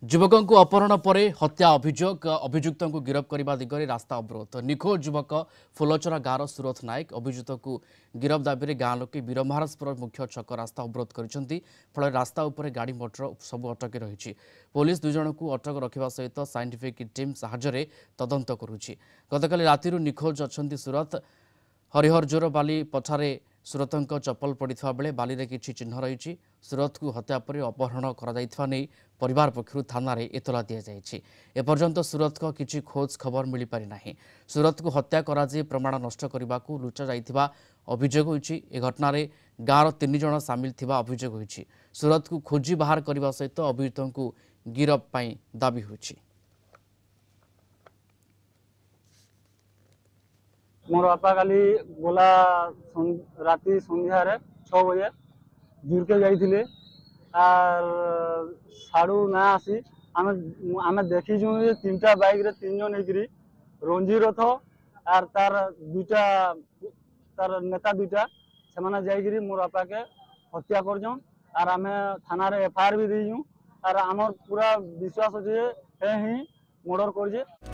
युवकों को अपहरण पर हत्या अभियुक्त को गिरफ्त करने दिगरे रास्ता अवरोध। निखोज युवक फुलचरा गाँव सुरथ नायक अभियुक्त को गिरफ्त दाबी में गाँ लोके वीरमहाराजपुर मुख्य छक रास्ता अवरोध कर फल रास्ता उपर गाड़ी मोटर सब अटकी रही। पुलिस दुई जन को अटक रखा सहित साइंटिफिक टीम साहाय्य तदंत करुछि। गतकाली राति निखोज अच्छा सुरथ हरिहरजोर बाली पठारे सुरथों चप्पल पड़ा बेले बाली रे किछि चिन्ह रही। सुरथ को हत्या पर अपहरण परिवार पक्षर थाना एतला दि जाएगी। एपर्यंत सुरथ को किछि खोज खबर मिल पारि नाही। सुरथ को हत्या कराई प्रमाण नष्ट करने को लुचा जाइथिबा अभियोग होइछि। ए घटना गाँव 3 जन सामिल थिबा अभियोग होइछि। सुरथ को खोजी बाहर करने सहित अभियुक्त को गिरफ्त पई दाबी होइछि। मोर बापा काली गला राति संध्यार 6 बजे जुरके जाइए साड़ू ना आसी आम देखीचु 3टा बाइक रे 3 जन होकर रंजी रथ आर तार दुईटा तार नेता दुईटा से जाइए मोर बापा के हत्या करछन। आर आम थाना रे एफआईआर भी दीजु। आर आमर पूरा विश्वास अच्छे ही मर्डर कर।